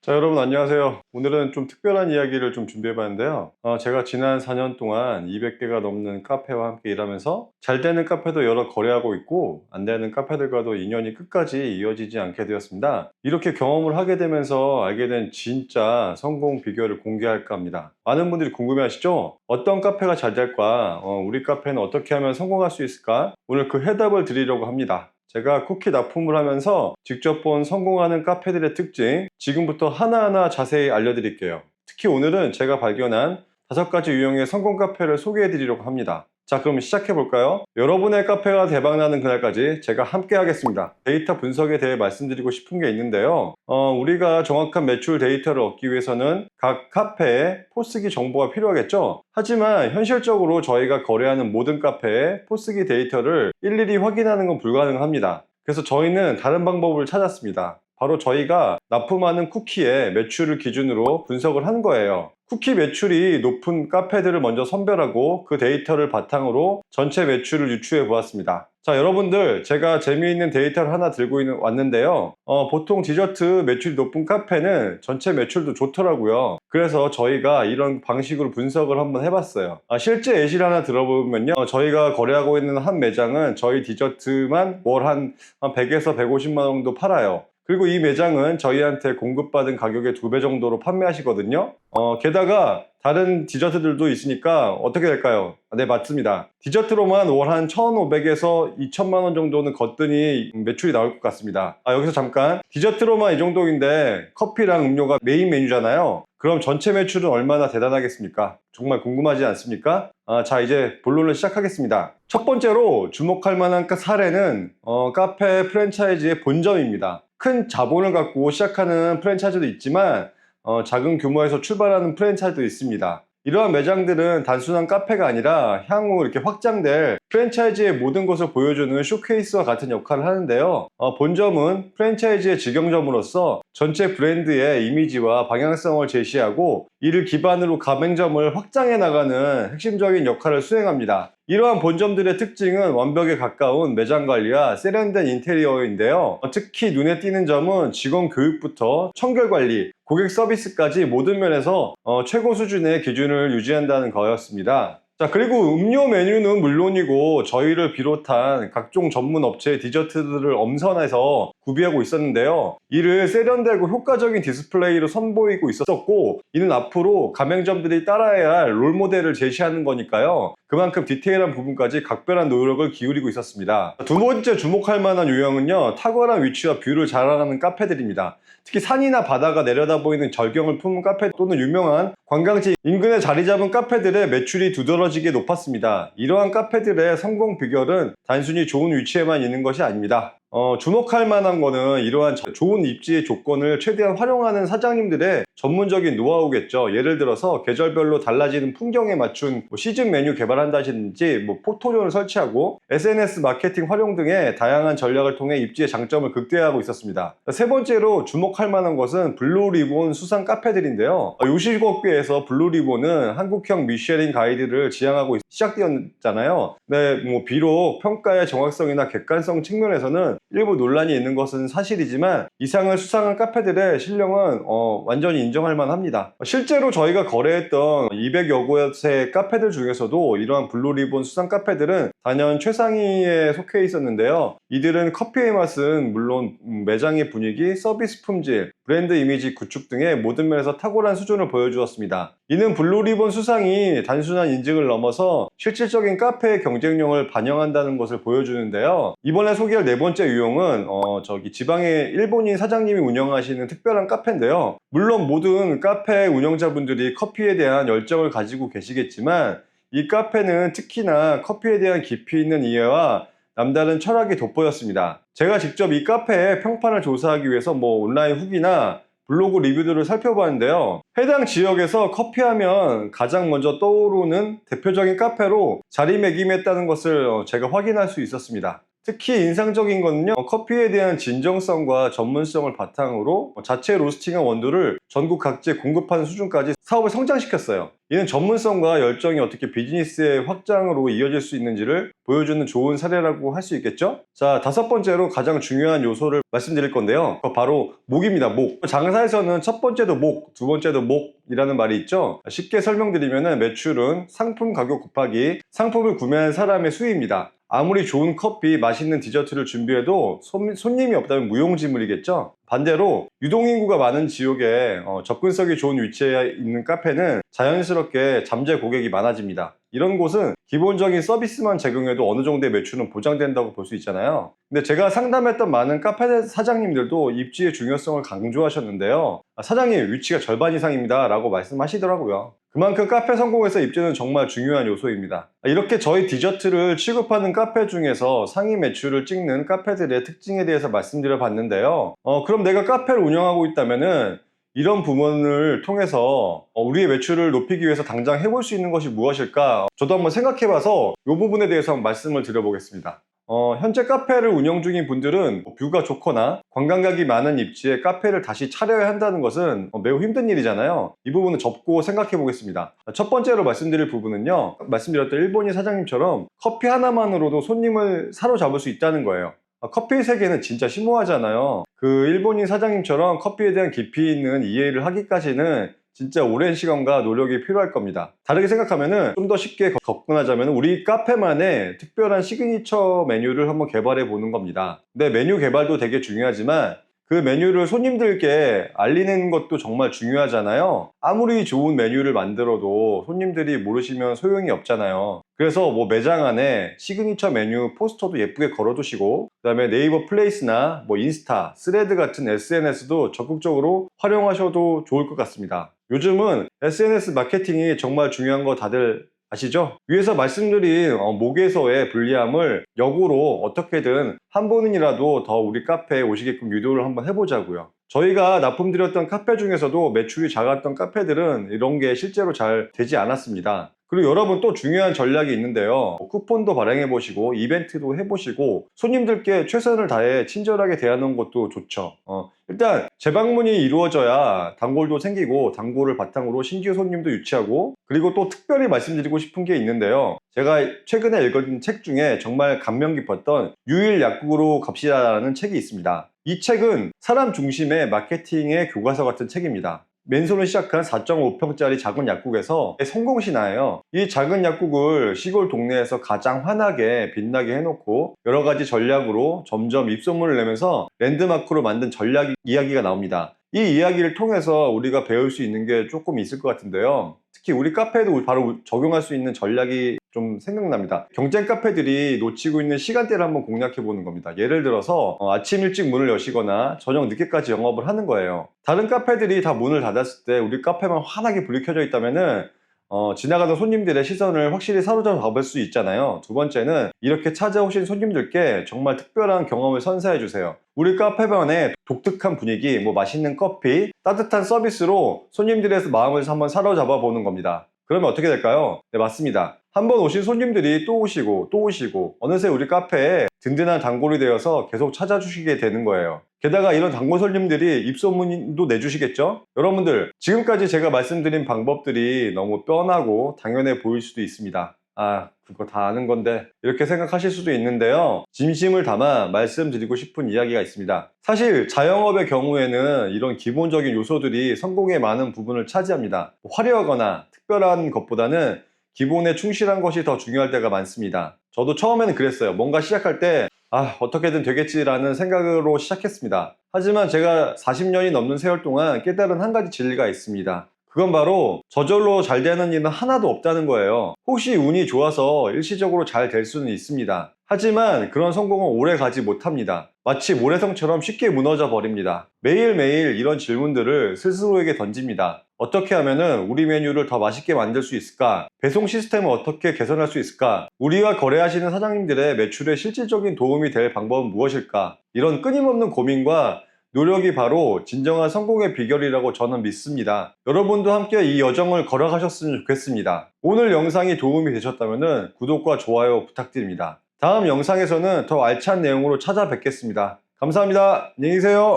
자, 여러분 안녕하세요. 오늘은 좀 특별한 이야기를 좀 준비해 봤는데요. 제가 지난 4년 동안 200개가 넘는 카페와 함께 일하면서 잘 되는 카페도 여러 거래하고 있고 안 되는 카페들과도 인연이 끝까지 이어지지 않게 되었습니다. 이렇게 경험을 하게 되면서 알게 된 진짜 성공 비결을 공개할까 합니다. 많은 분들이 궁금해 하시죠? 어떤 카페가 잘 될까? 우리 카페는 어떻게 하면 성공할 수 있을까? 오늘 그 해답을 드리려고 합니다. 제가 쿠키 납품을 하면서 직접 본 성공하는 카페들의 특징, 지금부터 하나하나 자세히 알려드릴게요. 특히 오늘은 제가 발견한 5가지 유형의 성공 카페를 소개해 드리려고 합니다. 자, 그럼 시작해 볼까요? 여러분의 카페가 대박나는 그날까지 제가 함께 하겠습니다. 데이터 분석에 대해 말씀드리고 싶은 게 있는데요. 우리가 정확한 매출 데이터를 얻기 위해서는 각 카페에 포스기 정보가 필요하겠죠? 하지만 현실적으로 저희가 거래하는 모든 카페의 포스기 데이터를 일일이 확인하는 건 불가능합니다. 그래서 저희는 다른 방법을 찾았습니다. 바로 저희가 납품하는 쿠키의 매출을 기준으로 분석을 한 거예요. 쿠키 매출이 높은 카페들을 먼저 선별하고 그 데이터를 바탕으로 전체 매출을 유추해 보았습니다. 자, 여러분들, 제가 재미있는 데이터를 하나 들고 왔는데요. 보통 디저트 매출이 높은 카페는 전체 매출도 좋더라고요. 그래서 저희가 이런 방식으로 분석을 한번 해봤어요. 실제 예시를 하나 들어보면요, 저희가 거래하고 있는 한 매장은 저희 디저트만 월 한 100에서 150만 원 정도 팔아요. 그리고 이 매장은 저희한테 공급받은 가격의 2배 정도로 판매하시거든요. 게다가 다른 디저트들도 있으니까 어떻게 될까요? 네, 맞습니다. 디저트로만 월 한 1,500에서 2,000만 원 정도는 거뜬히 매출이 나올 것 같습니다. 여기서 잠깐, 디저트로만 이 정도인데 커피랑 음료가 메인 메뉴잖아요. 그럼 전체 매출은 얼마나 대단하겠습니까? 정말 궁금하지 않습니까? 자, 이제 본론을 시작하겠습니다. 첫 번째로 주목할 만한 사례는 카페 프랜차이즈의 본점입니다. 큰 자본을 갖고 시작하는 프랜차이즈도 있지만 작은 규모에서 출발하는 프랜차이즈도 있습니다. 이러한 매장들은 단순한 카페가 아니라 향후 이렇게 확장될 프랜차이즈의 모든 것을 보여주는 쇼케이스와 같은 역할을 하는데요. 본점은 프랜차이즈의 직영점으로서 전체 브랜드의 이미지와 방향성을 제시하고 이를 기반으로 가맹점을 확장해 나가는 핵심적인 역할을 수행합니다. 이러한 본점들의 특징은 완벽에 가까운 매장 관리와 세련된 인테리어인데요. 특히 눈에 띄는 점은 직원 교육부터 청결 관리, 고객 서비스까지 모든 면에서 최고 수준의 기준을 유지한다는 거였습니다. 자, 그리고 음료 메뉴는 물론이고 저희를 비롯한 각종 전문 업체의 디저트들을 엄선해서 구비하고 있었는데요. 이를 세련되고 효과적인 디스플레이로 선보이고 있었고, 이는 앞으로 가맹점들이 따라야 할 롤모델을 제시하는 거니까요. 그만큼 디테일한 부분까지 각별한 노력을 기울이고 있었습니다. 두 번째 주목할 만한 유형은요, 탁월한 위치와 뷰를 자랑하는 카페들입니다. 특히 산이나 바다가 내려다 보이는 절경을 품은 카페 또는 유명한 관광지 인근에 자리 잡은 카페들의 매출이 두드러지게 높았습니다. 이러한 카페들의 성공 비결은 단순히 좋은 위치에만 있는 것이 아닙니다. 주목할 만한 거는 이러한 좋은 입지의 조건을 최대한 활용하는 사장님들의 전문적인 노하우겠죠. 예를 들어서 계절별로 달라지는 풍경에 맞춘 시즌 메뉴 개발한다든지 포토존을 설치하고 SNS 마케팅 활용 등의 다양한 전략을 통해 입지의 장점을 극대화하고 있었습니다. 세 번째로 주목할 만한 것은 블루리본 수상 카페들인데요. 요식업계에서 블루리본은 한국형 미쉐린 가이드를 지향하고 시작되었잖아요. 네, 비록 평가의 정확성이나 객관성 측면에서는 일부 논란이 있는 것은 사실이지만 이상을 수상한 카페들의 실력은 완전히 인정할 만합니다. 실제로 저희가 거래했던 200여 곳의 카페들 중에서도 이러한 블루리본 수상 카페들은 단연 최상위에 속해 있었는데요. 이들은 커피의 맛은 물론 매장의 분위기, 서비스 품질, 브랜드 이미지 구축 등의 모든 면에서 탁월한 수준을 보여주었습니다. 이는 블루리본 수상이 단순한 인증을 넘어서 실질적인 카페의 경쟁력을 반영한다는 것을 보여주는데요. 이번에 소개할 네 번째 유형은 지방의 일본인 사장님이 운영하시는 특별한 카페인데요. 물론 모든 카페 운영자분들이 커피에 대한 열정을 가지고 계시겠지만 이 카페는 특히나 커피에 대한 깊이 있는 이해와 남다른 철학이 돋보였습니다. 제가 직접 이 카페의 평판을 조사하기 위해서 온라인 후기나 블로그 리뷰들을 살펴봤는데요. 해당 지역에서 커피하면 가장 먼저 떠오르는 대표적인 카페로 자리매김했다는 것을 제가 확인할 수 있었습니다. 특히 인상적인 거는요, 커피에 대한 진정성과 전문성을 바탕으로 자체 로스팅한 원두를 전국 각지에 공급하는 수준까지 사업을 성장시켰어요. 이는 전문성과 열정이 어떻게 비즈니스의 확장으로 이어질 수 있는지를 보여주는 좋은 사례라고 할 수 있겠죠? 자, 다섯 번째로 가장 중요한 요소를 말씀드릴 건데요. 바로 목입니다. 목. 장사에서는 첫 번째도 목, 두 번째도 목이라는 말이 있죠. 쉽게 설명드리면 매출은 상품 가격 곱하기 상품을 구매한 사람의 수입니다. 아무리 좋은 커피, 맛있는 디저트를 준비해도 손님이 없다면 무용지물이겠죠? 반대로 유동인구가 많은 지역에 접근성이 좋은 위치에 있는 카페는 자연스럽게 잠재 고객이 많아집니다. 이런 곳은 기본적인 서비스만 제공해도 어느 정도의 매출은 보장된다고 볼 수 있잖아요. 근데 제가 상담했던 많은 카페 사장님들도 입지의 중요성을 강조하셨는데요. 사장님, 위치가 절반 이상입니다 라고 말씀하시더라고요. 그만큼 카페 성공에서 입지는 정말 중요한 요소입니다. 이렇게 저희 디저트를 취급하는 카페 중에서 상위 매출을 찍는 카페들의 특징에 대해서 말씀드려 봤는데요. 그럼 내가 카페를 운영하고 있다면은 이런 부분을 통해서 우리의 매출을 높이기 위해서 당장 해볼 수 있는 것이 무엇일까? 저도 한번 생각해봐서 이 부분에 대해서 한번 말씀을 드려보겠습니다. 현재 카페를 운영 중인 분들은 뷰가 좋거나 관광객이 많은 입지에 카페를 다시 차려야 한다는 것은 매우 힘든 일이잖아요. 이 부분은 접고 생각해 보겠습니다. 첫 번째로 말씀드릴 부분은요, 말씀드렸던 일본인 사장님처럼 커피 하나만으로도 손님을 사로잡을 수 있다는 거예요. 커피 세계는 진짜 심오하잖아요. 그 일본인 사장님처럼 커피에 대한 깊이 있는 이해를 하기까지는 진짜 오랜 시간과 노력이 필요할 겁니다. 다르게 생각하면은 좀 더 쉽게 접근하자면 우리 카페만의 특별한 시그니처 메뉴를 한번 개발해 보는 겁니다. 근데 메뉴 개발도 되게 중요하지만 그 메뉴를 손님들께 알리는 것도 정말 중요하잖아요. 아무리 좋은 메뉴를 만들어도 손님들이 모르시면 소용이 없잖아요. 그래서 뭐 매장 안에 시그니처 메뉴 포스터도 예쁘게 걸어두시고, 그 다음에 네이버 플레이스나 뭐 인스타, 스레드 같은 SNS도 적극적으로 활용하셔도 좋을 것 같습니다. 요즘은 SNS 마케팅이 정말 중요한 거 다들 아시죠? 위에서 말씀드린 목에서의 불리함을 역으로 어떻게든 한 번이라도 더 우리 카페에 오시게끔 유도를 한번 해보자고요. 저희가 납품드렸던 카페 중에서도 매출이 작았던 카페들은 이런 게 실제로 잘 되지 않았습니다. 그리고 여러분, 또 중요한 전략이 있는데요. 쿠폰도 발행해보시고 이벤트도 해보시고 손님들께 최선을 다해 친절하게 대하는 것도 좋죠. 일단 재방문이 이루어져야 단골도 생기고 단골을 바탕으로 신규 손님도 유치하고, 그리고 또 특별히 말씀드리고 싶은 게 있는데요. 제가 최근에 읽은 책 중에 정말 감명 깊었던 유일 약국으로 갑시다라는 책이 있습니다. 이 책은 사람 중심의 마케팅의 교과서 같은 책입니다. 맨손으로 시작한 4.5평짜리 작은 약국에서 성공 신화예요. 이 작은 약국을 시골 동네에서 가장 환하게 빛나게 해놓고 여러 가지 전략으로 점점 입소문을 내면서 랜드마크로 만든 전략 이야기가 나옵니다. 이 이야기를 통해서 우리가 배울 수 있는 게 조금 있을 것 같은데요. 특히 우리 카페에도 바로 적용할 수 있는 전략이 좀 생각납니다. 경쟁 카페들이 놓치고 있는 시간대를 한번 공략해 보는 겁니다. 예를 들어서 아침 일찍 문을 여시거나 저녁 늦게까지 영업을 하는 거예요. 다른 카페들이 다 문을 닫았을 때 우리 카페만 환하게 불이 켜져 있다면은 지나가는 손님들의 시선을 확실히 사로잡을 수 있잖아요. 두 번째는 이렇게 찾아오신 손님들께 정말 특별한 경험을 선사해 주세요. 우리 카페만의 독특한 분위기, 뭐 맛있는 커피, 따뜻한 서비스로 손님들의 마음을 한번 사로잡아 보는 겁니다. 그러면 어떻게 될까요? 네, 맞습니다. 한번 오신 손님들이 또 오시고 또 오시고 어느새 우리 카페에 든든한 단골이 되어서 계속 찾아주시게 되는 거예요. 게다가 이런 단골 손님들이 입소문도 내주시겠죠? 여러분들, 지금까지 제가 말씀드린 방법들이 너무 뻔하고 당연해 보일 수도 있습니다. 그거 다 아는 건데 이렇게 생각하실 수도 있는데요. 진심을 담아 말씀드리고 싶은 이야기가 있습니다. 사실 자영업의 경우에는 이런 기본적인 요소들이 성공의 많은 부분을 차지합니다. 화려하거나 특별한 것보다는 기본에 충실한 것이 더 중요할 때가 많습니다. 저도 처음에는 그랬어요. 뭔가 시작할 때 어떻게든 되겠지라는 생각으로 시작했습니다. 하지만 제가 40년이 넘는 세월 동안 깨달은 한 가지 진리가 있습니다. 그건 바로 저절로 잘 되는 일은 하나도 없다는 거예요. 혹시 운이 좋아서 일시적으로 잘 될 수는 있습니다. 하지만 그런 성공은 오래 가지 못합니다. 마치 모래성처럼 쉽게 무너져 버립니다. 매일매일 이런 질문들을 스스로에게 던집니다. 어떻게 하면 우리 메뉴를 더 맛있게 만들 수 있을까? 배송 시스템을 어떻게 개선할 수 있을까? 우리와 거래하시는 사장님들의 매출에 실질적인 도움이 될 방법은 무엇일까? 이런 끊임없는 고민과 노력이 바로 진정한 성공의 비결이라고 저는 믿습니다. 여러분도 함께 이 여정을 걸어가셨으면 좋겠습니다. 오늘 영상이 도움이 되셨다면 구독과 좋아요 부탁드립니다. 다음 영상에서는 더 알찬 내용으로 찾아뵙겠습니다. 감사합니다. 안녕히 계세요.